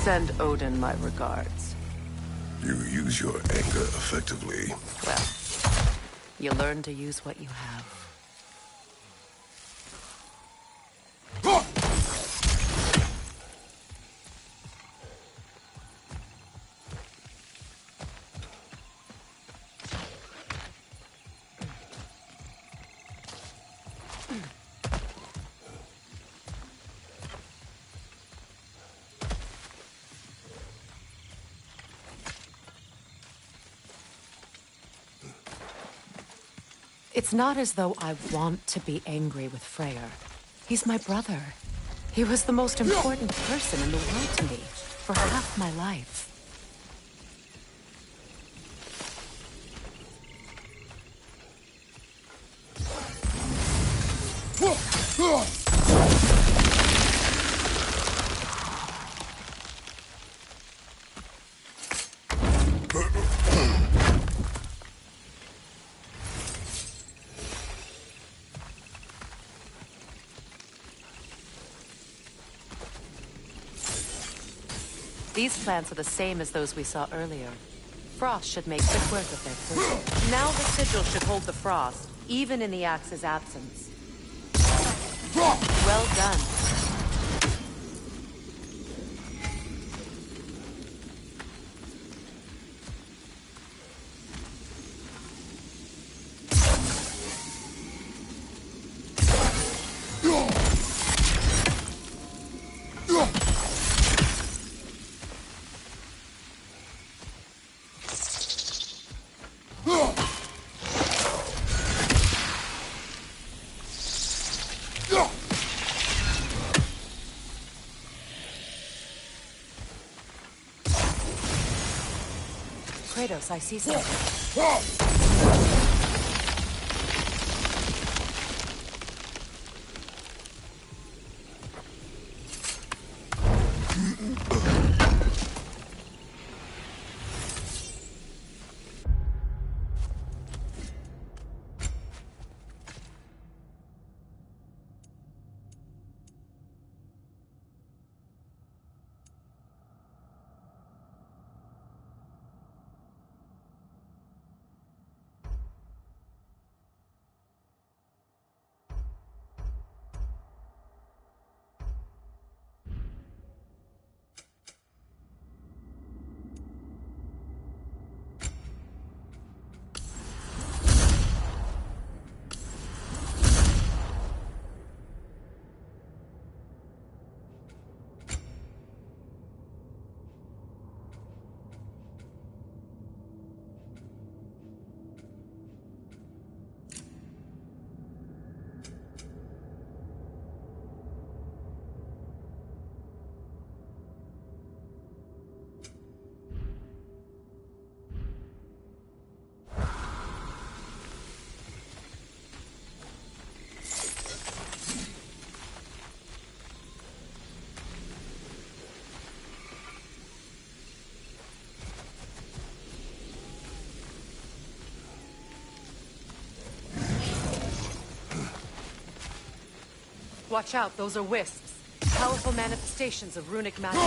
Send Odin my regards. You use your anger effectively. Well, you learn to use what you have. It's not as though I want to be angry with Freyr. He's my brother. He was the most important person in the world to me for half my life. These plants are the same as those we saw earlier. Frost should make quick work of their fruit. Now the sigil should hold the frost, even in the axe's absence. Well done. Kratos, I see something. Watch out, those are wisps. Powerful manifestations of runic magic.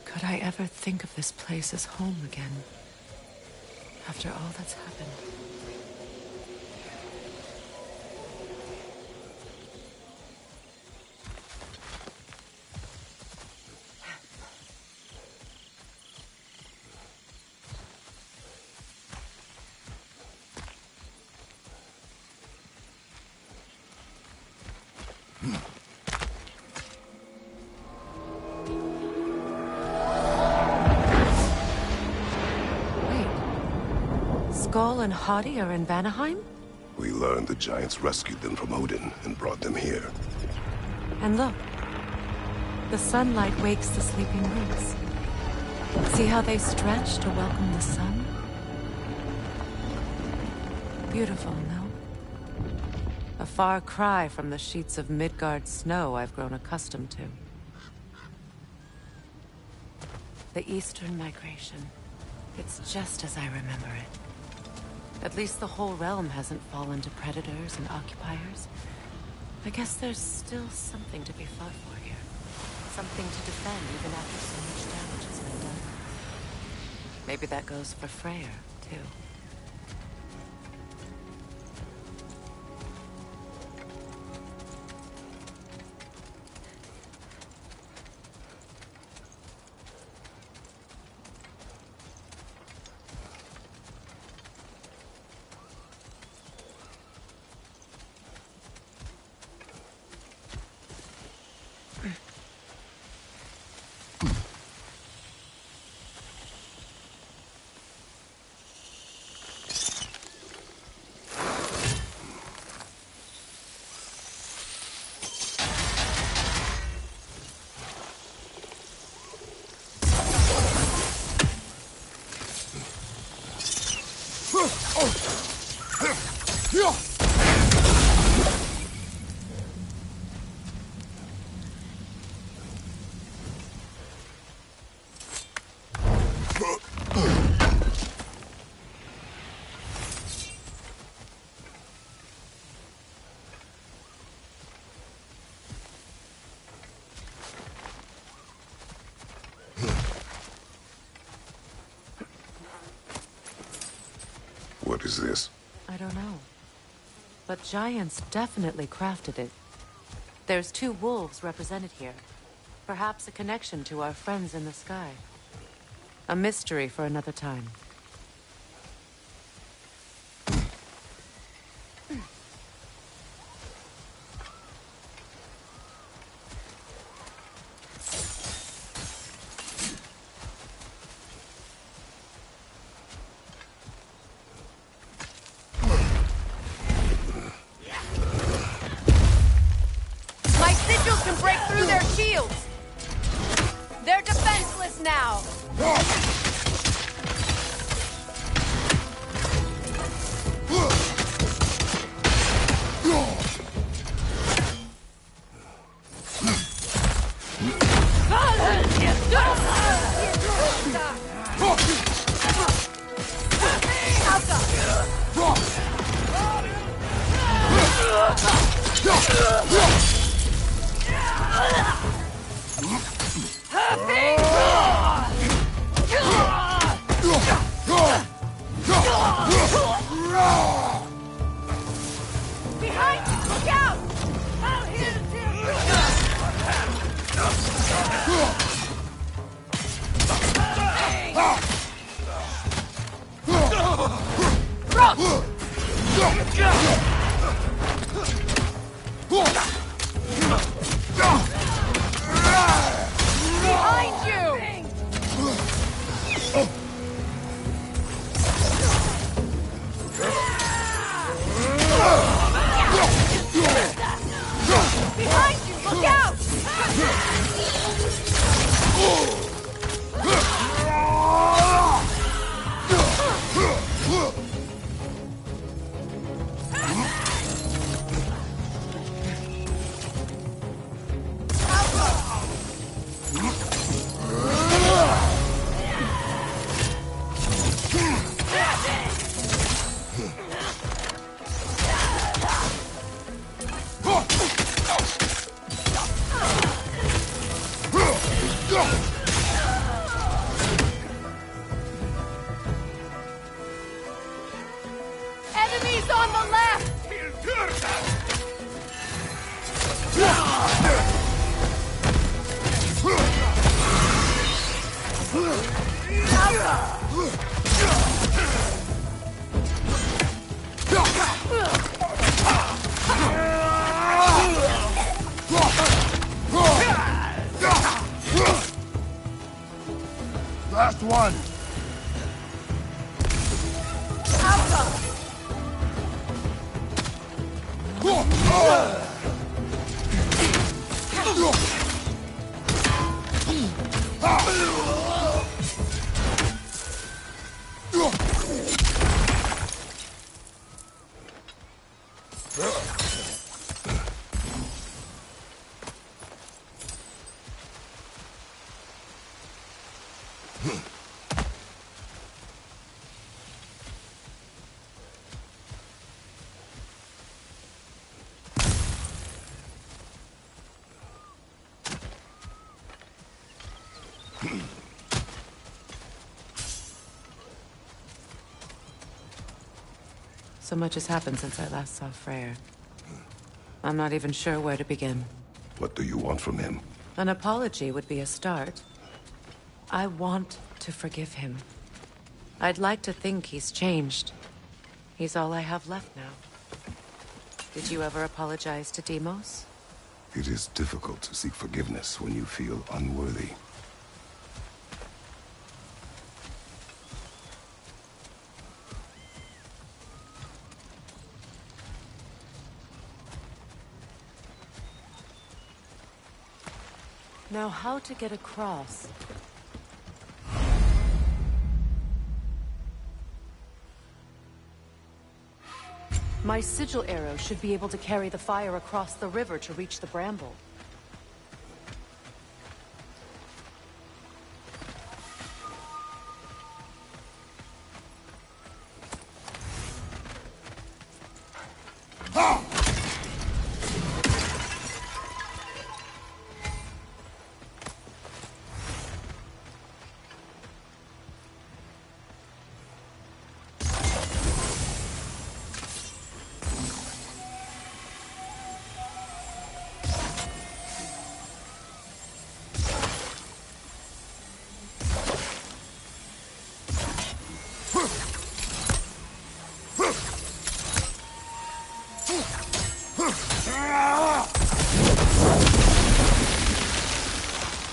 Could I ever think of this place as home again? After all that's happened. Skull and Hadi are in Vanaheim? We learned the giants rescued them from Odin and brought them here. And look. The sunlight wakes the sleeping roots. See how they stretch to welcome the sun? Beautiful, no? A far cry from the sheets of Midgard snow I've grown accustomed to. The Eastern migration. It's just as I remember it. At least the whole realm hasn't fallen to predators and occupiers. I guess there's still something to be fought for here. Something to defend even after so much damage has been done. Maybe that goes for Freyr, too. What is this? I don't know. But giants definitely crafted it. There's 2 wolves represented here. Perhaps a connection to our friends in the sky. A mystery for another time. Behind you! Look out! Enemies on the left! Last one! So much has happened since I last saw Freyr. I'm not even sure where to begin. What do you want from him? An apology would be a start. I want to forgive him. I'd like to think he's changed. He's all I have left now. Did you ever apologize to Deimos? It is difficult to seek forgiveness when you feel unworthy. Now, how to get across? My sigil arrow should be able to carry the fire across the river to reach the bramble.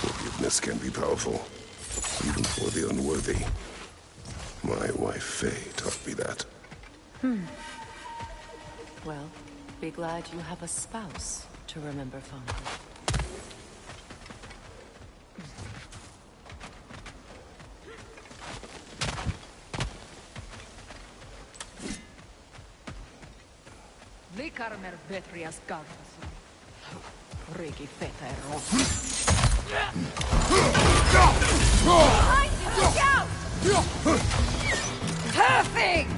Forgiveness can be powerful, even for the unworthy. My wife Faye taught me that. Well, be glad you have a spouse to remember fondly. Likarmer vetrias galvas. Rigi fetero. Look out! Perfect!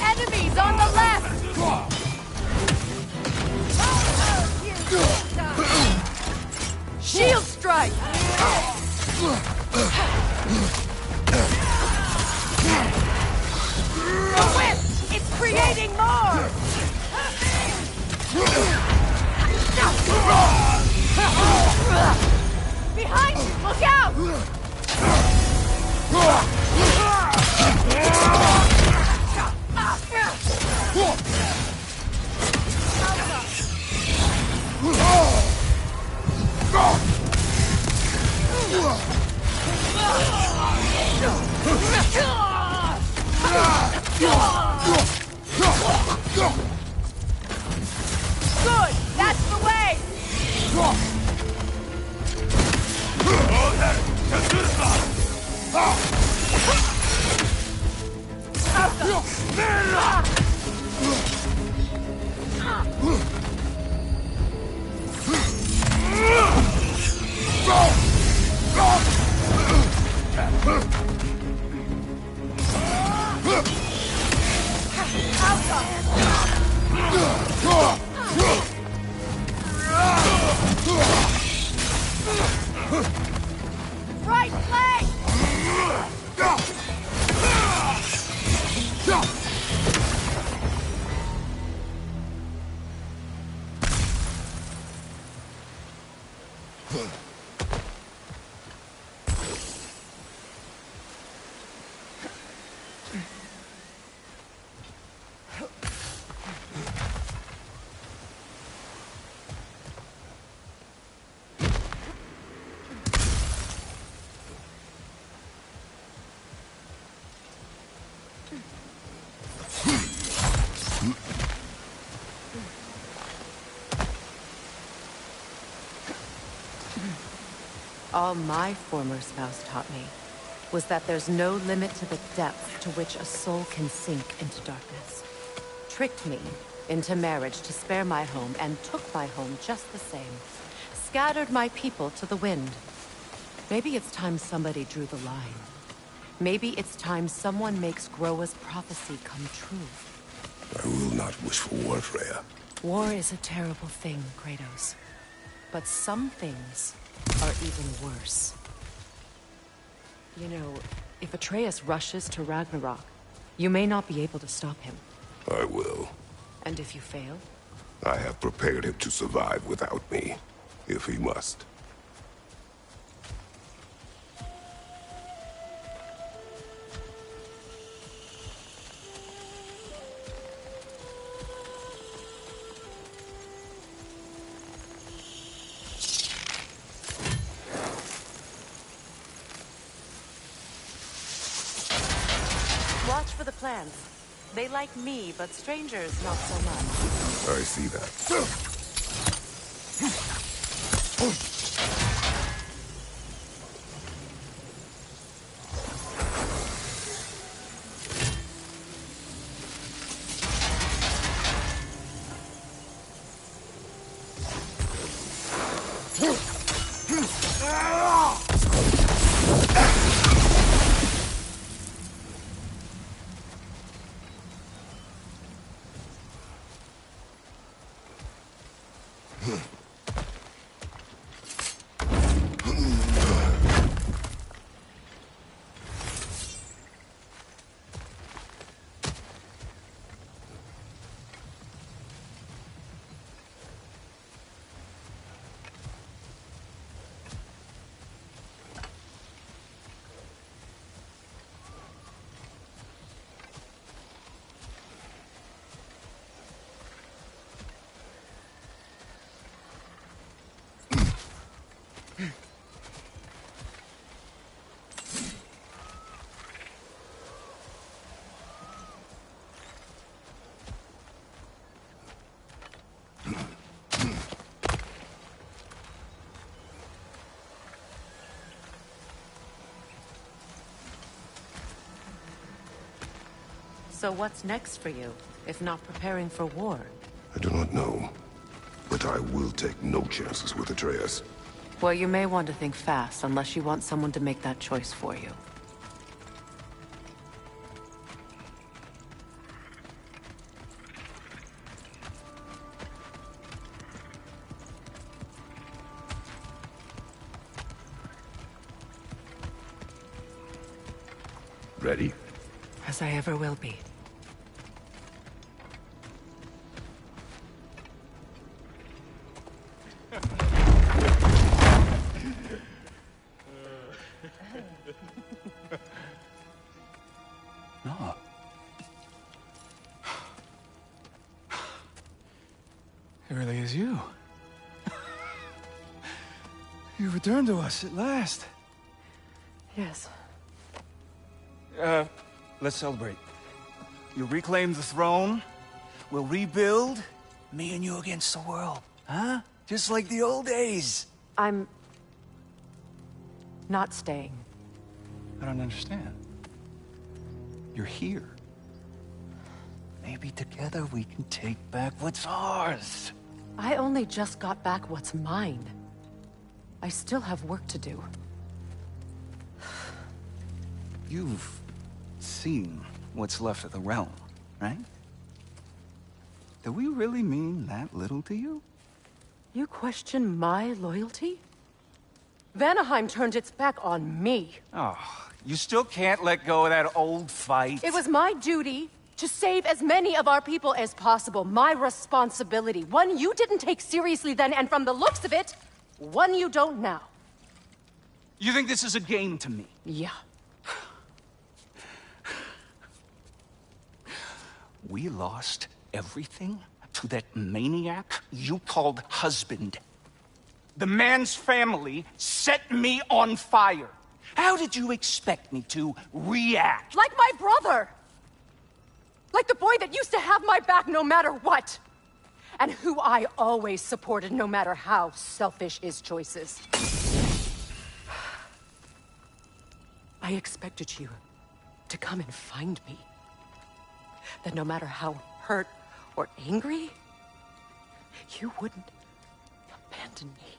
Enemies on the left! Shield strike! The whip! It's creating more! Behind you! Look out! Good! That's the way! Right leg! All my former spouse taught me was that there's no limit to the depth to which a soul can sink into darkness. Tricked me into marriage to spare my home and took my home just the same. Scattered my people to the wind. Maybe it's time somebody drew the line. Maybe it's time someone makes Groa's prophecy come true. I will not wish for war, Freya. War is a terrible thing, Kratos. But some things are even worse. You know, if Atreus rushes to Ragnarok, you may not be able to stop him. I will. And if you fail? I have prepared him to survive without me, if he must. Watch for the plants. They like me, but strangers not so much. I see that. So what's next for you, if not preparing for war? I do not know, but I will take no chances with Atreus. Well, you may want to think fast, unless you want someone to make that choice for you. Ready? As I ever will be. No. It really is you. You returned to us at last. Yes. Let's celebrate. You reclaim the throne, we'll rebuild, me and you against the world, huh? Just like the old days. I'm... not staying. I don't understand. You're here. Maybe together we can take back what's ours. I only just got back what's mine. I still have work to do. You've seen what's left of the realm, right? Do we really mean that little to you? You question my loyalty? Vanaheim turned its back on me. Oh, you still can't let go of that old fight? It was my duty to save as many of our people as possible. My responsibility. One you didn't take seriously then, and from the looks of it, one you don't now. You think this is a game to me? Yeah. We lost everything to that maniac you called husband. The man's family set me on fire. How did you expect me to react? Like my brother! Like the boy that used to have my back no matter what! And who I always supported no matter how selfish his choices. I expected you to come and find me. That no matter how hurt or angry, you wouldn't abandon me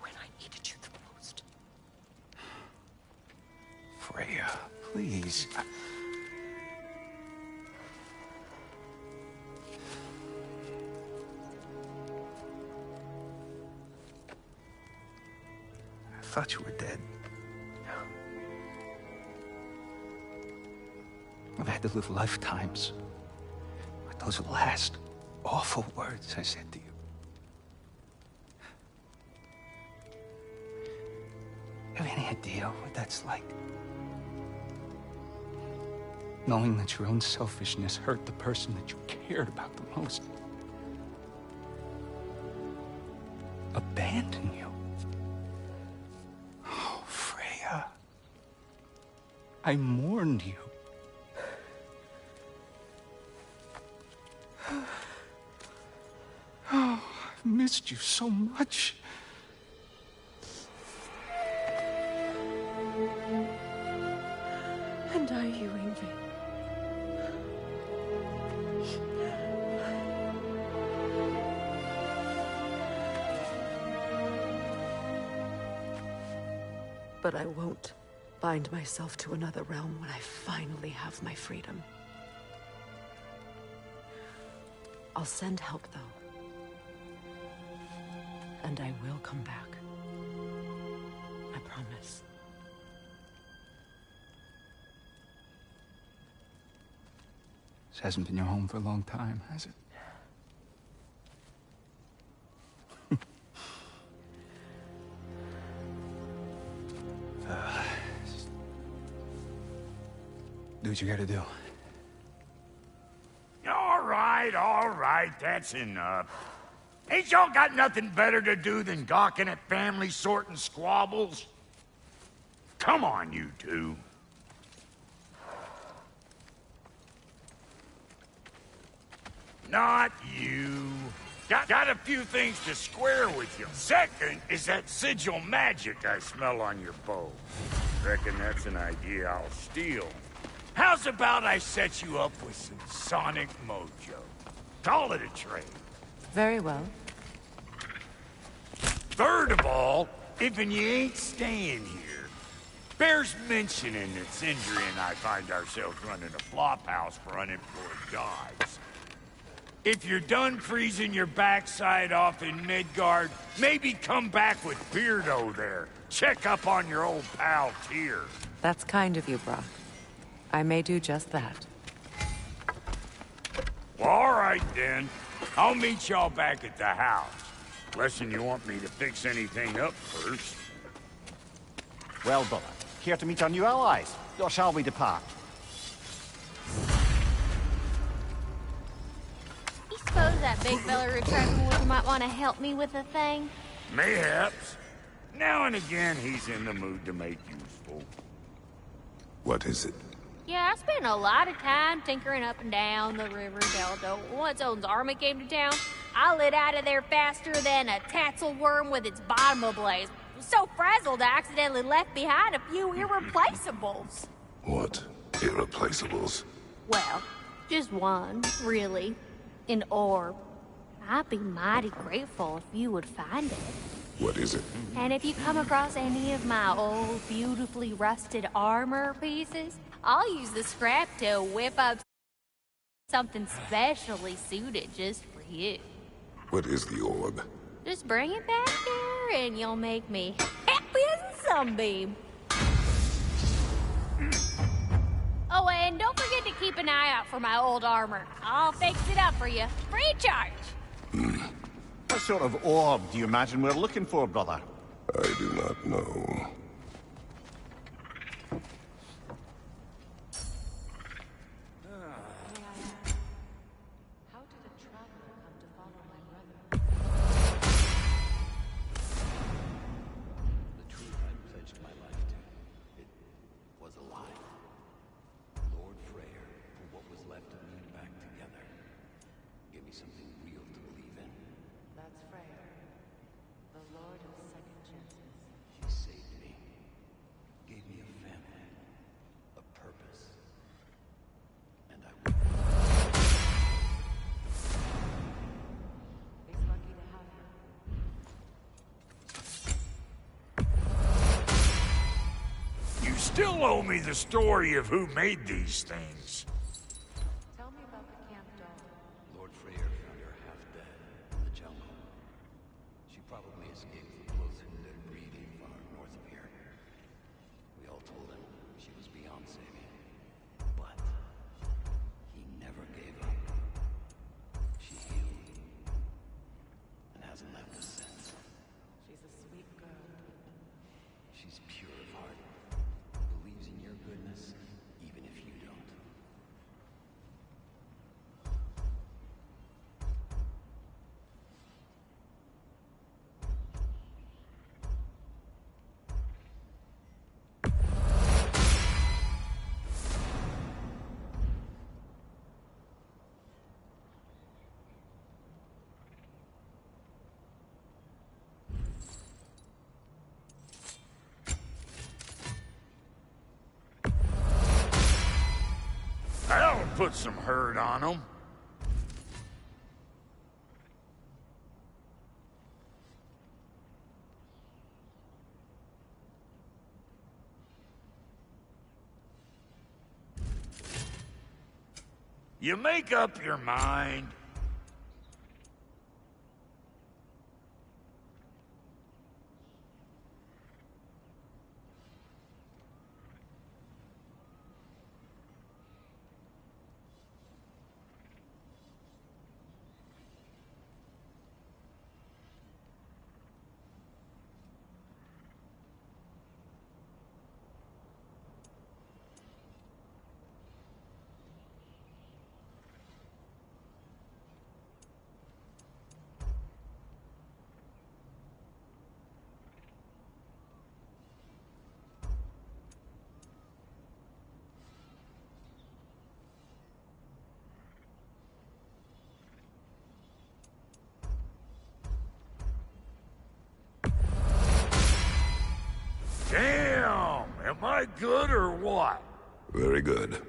when I needed you the most. Freya, please. I thought you were dead. I've had to live lifetimes with those last awful words I said to you. Have any idea what that's like? Knowing that your own selfishness hurt the person that you cared about the most. Abandon you. Oh, Freya. I mourned you. Oh, I've missed you so much. And are you, Ingrid? But I won't bind myself to another realm when I finally have my freedom. I'll send help, though. And I will come back. I promise. This hasn't been your home for a long time, has it? Do what you gotta do. All right, that's enough. Ain't y'all got nothing better to do than gawking at family sorting squabbles? Come on, you two. Not you. Got a few things to square with you. Second is that sigil magic I smell on your bow. Reckon that's an idea I'll steal. How's about I set you up with some sonic mojo? Call it a trade. Very well. Third of all, if you ain't staying here, bears mentioning that Sindri and I find ourselves running a flop house for unemployed gods. If you're done freezing your backside off in Midgard, maybe come back with Beardo there. Check up on your old pal Tyr. That's kind of you, Brock. I may do just that. Well, all right then. I'll meet y'all back at the house. Unless you want me to fix anything up first. Well, brother, here to meet our new allies, or shall we depart? You suppose that big fella returning with might want to help me with a thing? Mayhaps. Now and again, he's in the mood to make useful. What is it? Yeah, I spent a lot of time tinkering up and down the river delta. Once Odin's army came to town, I lit out of there faster than a tassel worm with its bottom ablaze. So frazzled, I accidentally left behind a few irreplaceables. What? Irreplaceables? Well, just one, really. An orb. I'd be mighty grateful if you would find it. What is it? And if you come across any of my old, beautifully rusted armor pieces, I'll use the scrap to whip up something specially suited just for you. What is the orb? Just bring it back here and you'll make me happy as a sunbeam. Oh, and don't forget to keep an eye out for my old armor. I'll fix it up for you, free of charge. What sort of orb do you imagine we're looking for, brother? I do not know. How did a traveler come to follow my brother? The truth I pledged my life to. It was a lie. Lord Freyr put what was left of me back together. Give me something real to believe in. That's Freyr, the Lord of Second Chances. She saved me. Gave me a family. A purpose. And I will. He's lucky to have you. You still owe me the story of who made these things. Tell me about the camp dog. Lord Freyr found her half dead in the jungle. She probably escaped the close hooded breeding far north of here. We all told him she was beyond saving. But he never gave up. She healed. And hasn't left us since. She's a sweet girl. She's pure of heart. Believes in your goodness, even if you don't. That'll put some hurt on them. You make up your mind. Damn! Am I good or what? Very good.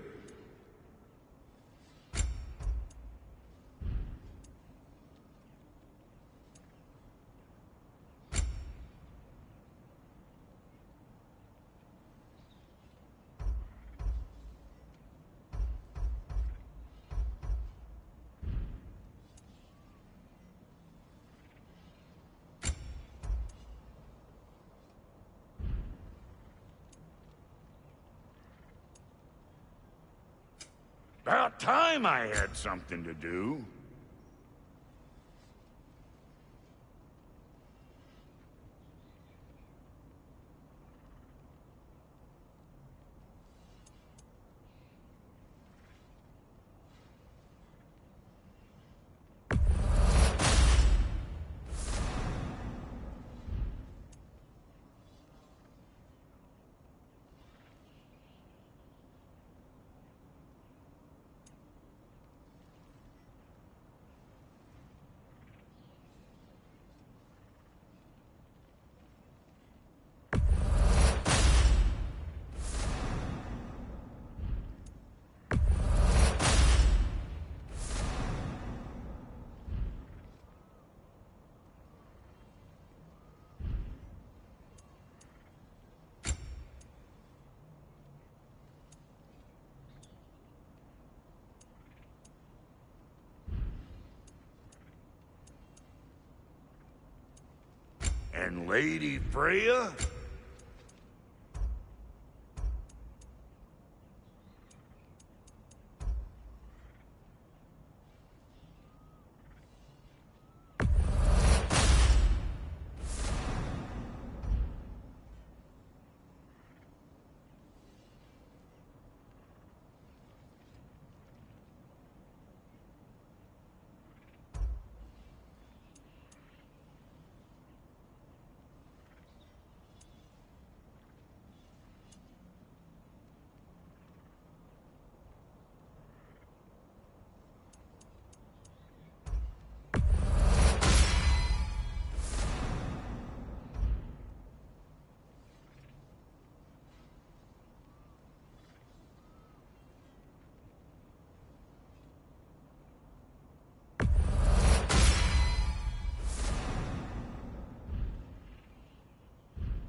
About time I had something to do. And Lady Freya?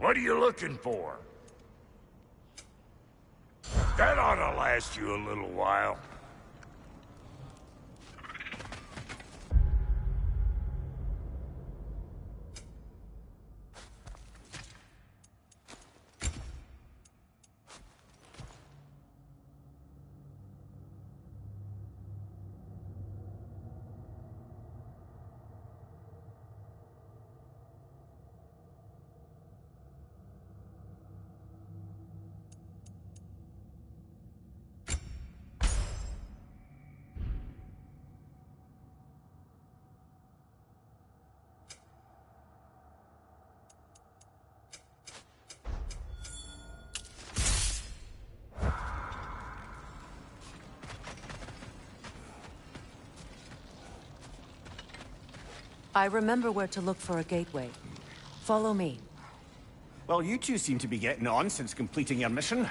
What are you looking for? That ought to last you a little while. I remember where to look for a gateway. Follow me. Well, you two seem to be getting on since completing your mission.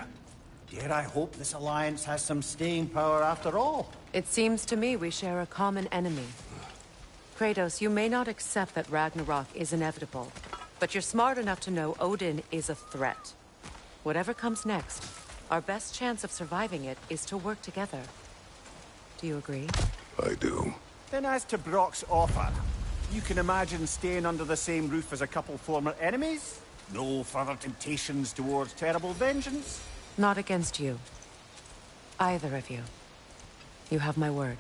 Dare I hope this alliance has some staying power after all? It seems to me we share a common enemy. Kratos, you may not accept that Ragnarok is inevitable, but you're smart enough to know Odin is a threat. Whatever comes next, our best chance of surviving it is to work together. Do you agree? I do. Then as to Brock's offer, you can imagine staying under the same roof as a couple former enemies? No further temptations towards terrible vengeance? Not against you. Either of you. You have my word.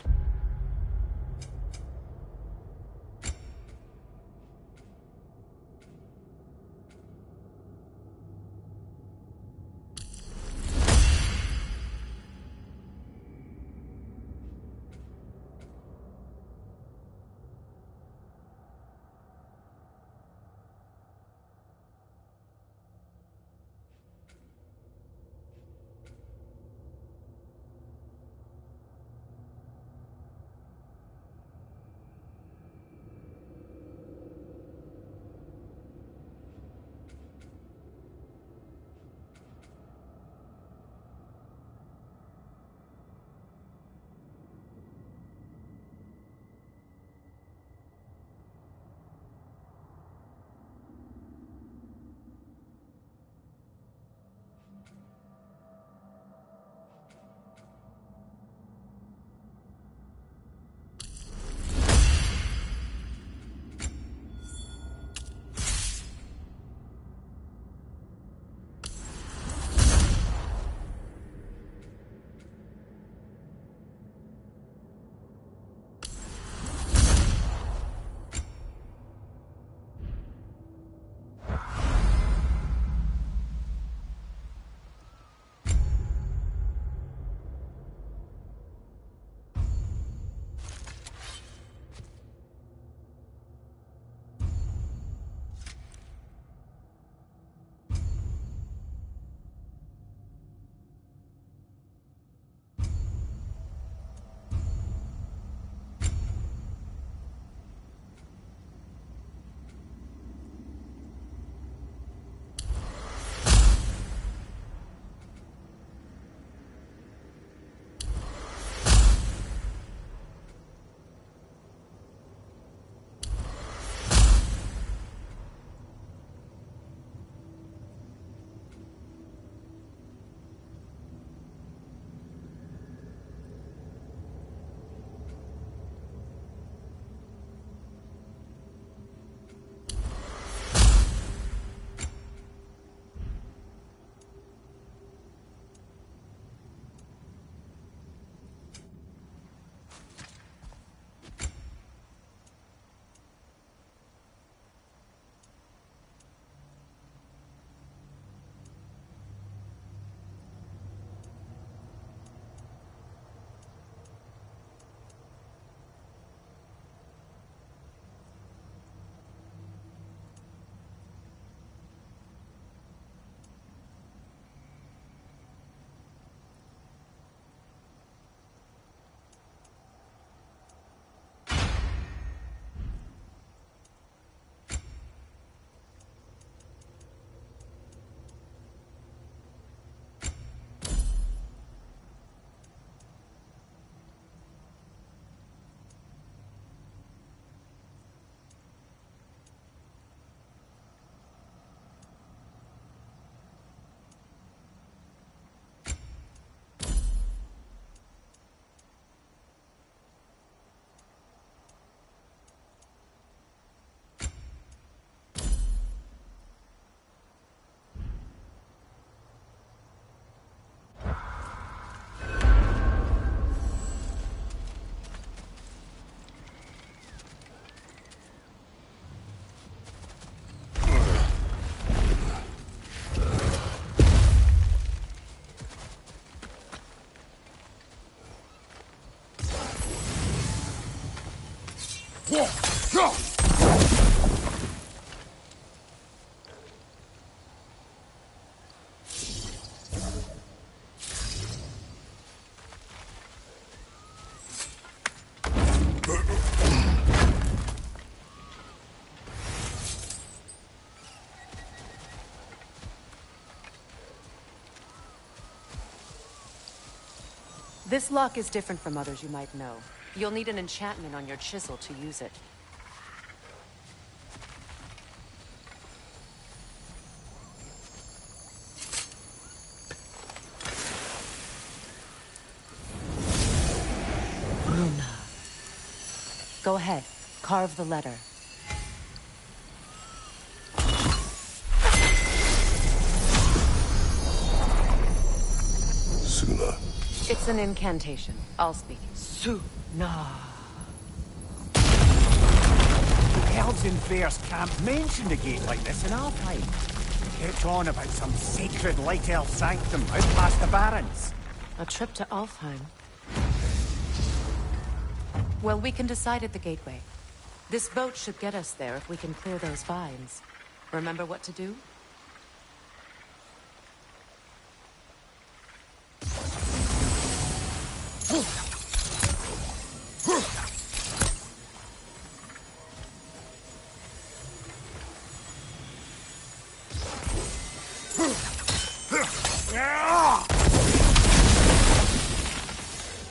This lock is different from others you might know. You'll need an enchantment on your chisel to use it. Runa. Go ahead. Carve the letter. Suna. It's an incantation. I'll speak. Suna. The elves in Bear's camp mentioned a gate like this in Alfheim. They kept on about some sacred light elf sanctum out past the Barrens. A trip to Alfheim. Well, we can decide at the gateway. This boat should get us there if we can clear those vines. Remember what to do?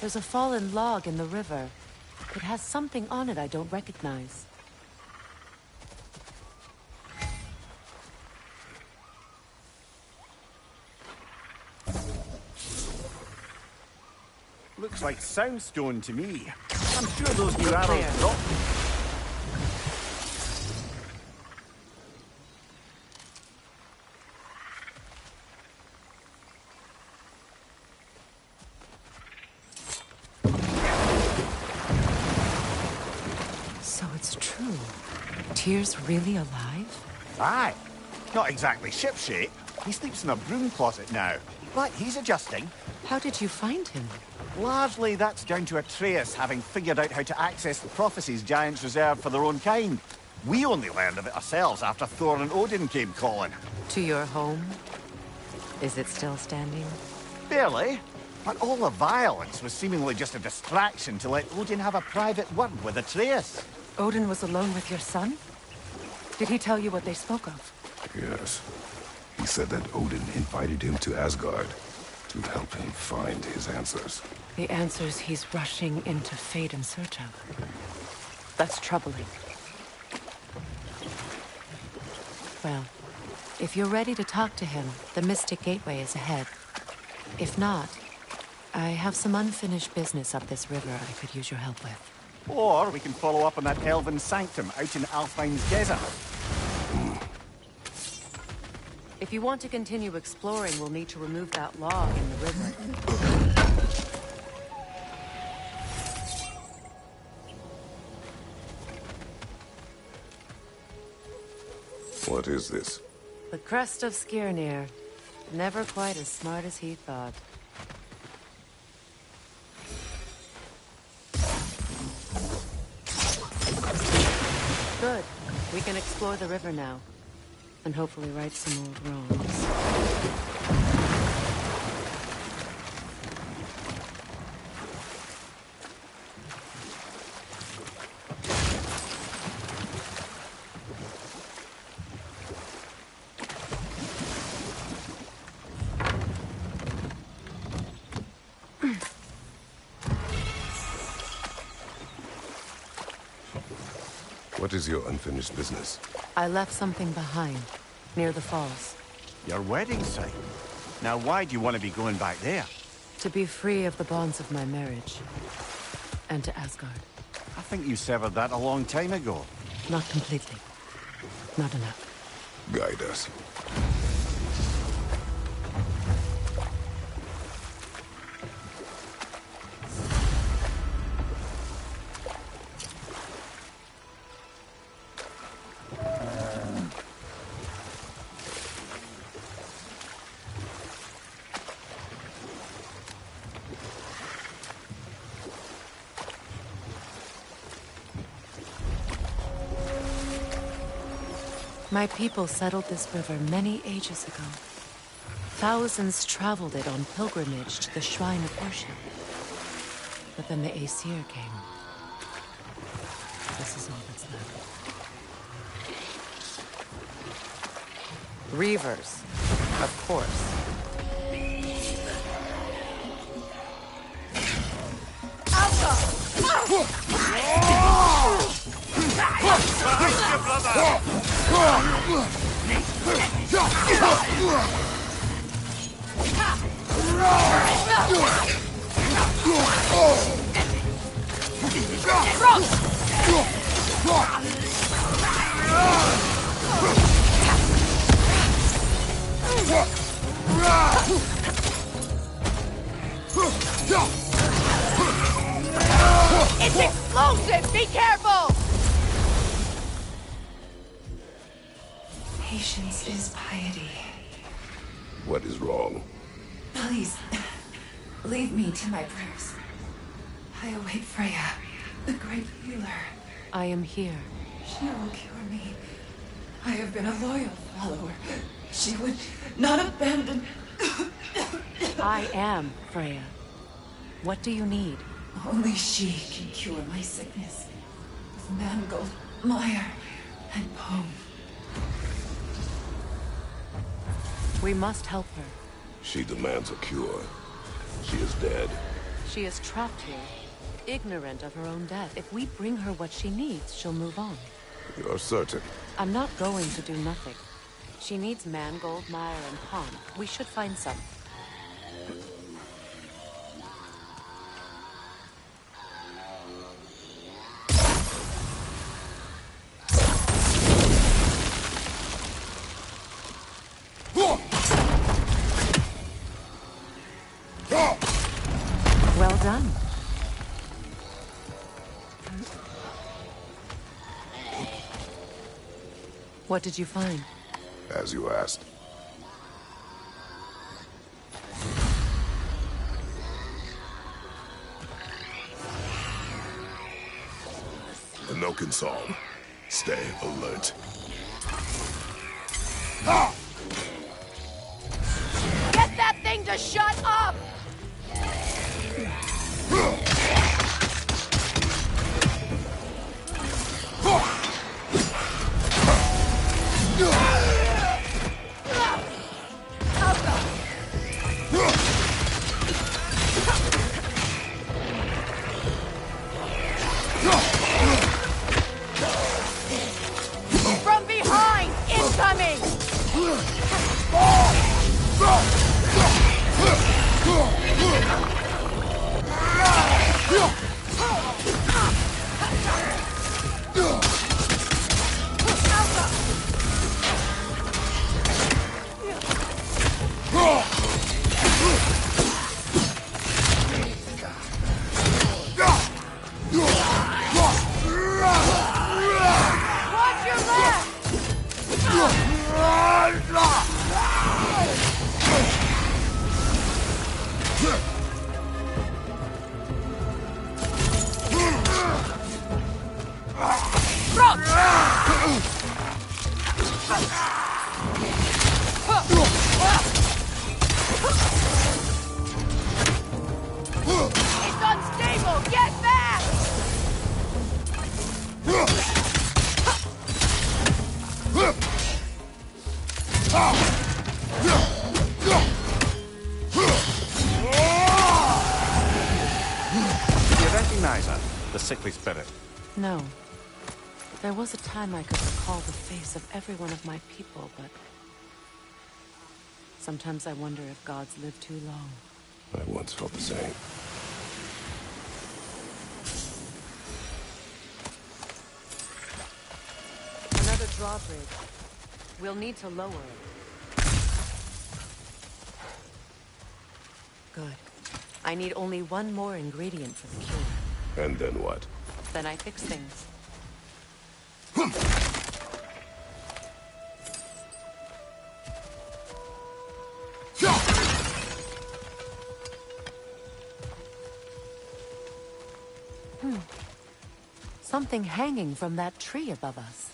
There's a fallen log in the river. It has something on it I don't recognize. Looks like soundstone to me. I'm sure those new Clear. arrows drop. So it's true. Tyr's really alive? Aye. Not exactly shipshape. He sleeps in a broom closet now. But he's adjusting. How did you find him? Largely, that's down to Atreus having figured out how to access the prophecies giants reserve for their own kind. We only learned of it ourselves after Thor and Odin came calling. To your home? Is it still standing? Barely. But all the violence was seemingly just a distraction to let Odin have a private word with Atreus. Odin was alone with your son? Did he tell you what they spoke of? Yes. He said that Odin invited him to Asgard to help him find his answers. The answers he's rushing into fate in search of. That's troubling. Well, if you're ready to talk to him, the Mystic Gateway is ahead. If not, I have some unfinished business up this river I could use your help with. Or we can follow up on that elven sanctum out in Alfheim's desert. If you want to continue exploring, we'll need to remove that log in the river. What is this? The crest of Skirnir. Never quite as smart as he thought. Good. We can explore the river now. And hopefully right some old wrongs. What is your unfinished business? I left something behind, near the falls. Your wedding site. Now why do you want to be going back there? To be free of the bonds of my marriage. And to Asgard. I think you severed that a long time ago. Not completely. Not enough. Guide us. My people settled this river many ages ago. Thousands traveled it on pilgrimage to the shrine of worship. But then the Aesir came. This is all that's left. Reavers, of course. It's explosive! Be careful! Patience is piety. What is wrong? Please, leave me to my prayers. I await Freya, the great healer. I am here. She will cure me. I have been a loyal follower. She would not abandon... I am Freya. What do you need? Only she can cure my sickness. With mangold, mire, and poem. We must help her. She demands a cure. She is dead. She is trapped here, ignorant of her own death. If we bring her what she needs, she'll move on. You're certain? I'm not going to do nothing. She needs mangold, mire, and palm. We should find some. Well done. What did you find? As you asked. A Noken song. Stay alert. Get that thing to shut up! From behind! Incoming! Watch your left! It's unstable! Get back! Do you recognize her? The sickly spirit. No. There was a time I could recall the face of every one of my people, but... sometimes I wonder if gods live too long. I once felt the same. Another drawbridge. We'll need to lower it. Good. I need only one more ingredient for the cure. And then what? Then I fix things. Something hanging from that tree above us.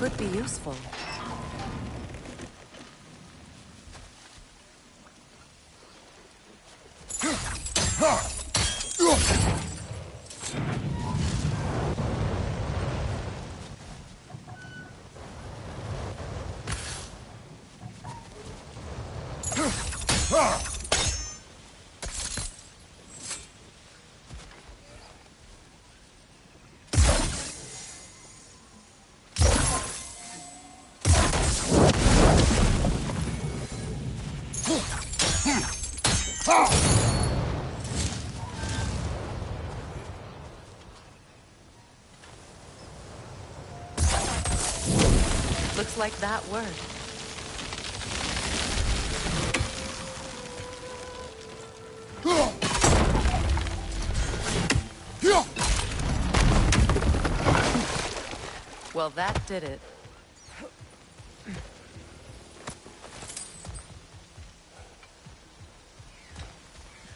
could be useful. Looks like that worked. Well, that did it.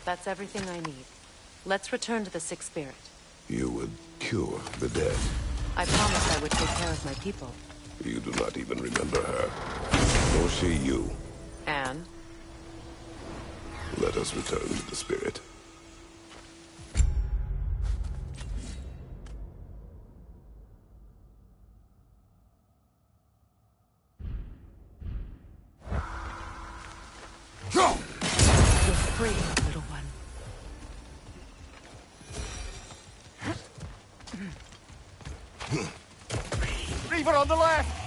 That's everything I need. Let's return to the Sick Spirit. You would cure the dead. I promised I would take care of my people. You do not even remember her. Nor she you. And? Let us return to the spirit. You're free, little one. Reaver on the left!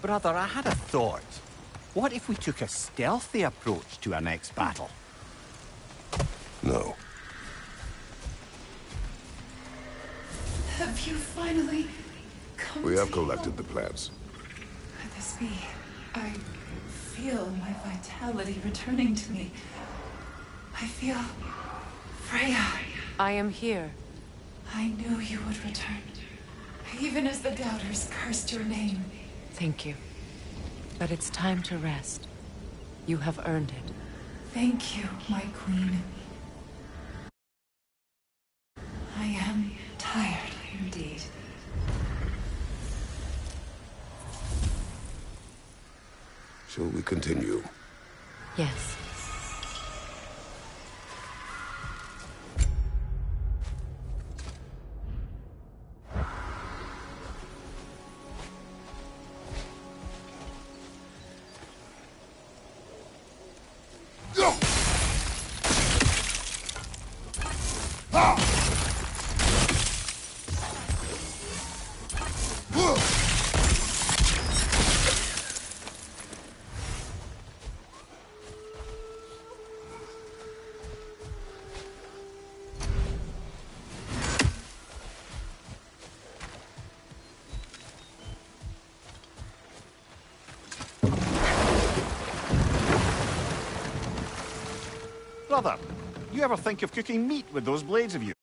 Brother, I had a thought. What if we took a stealthy approach to our next battle? No. Have you finally come We have to- collected the plants. Could this be? I feel my vitality returning to me. I feel... Freya. I am here. I knew you would return. Even as the doubters cursed your name. Thank you. But it's time to rest. You have earned it. Thank you, my queen. I am tired, indeed. Shall we continue? Yes. Brother, you ever think of cooking meat with those blades of yours?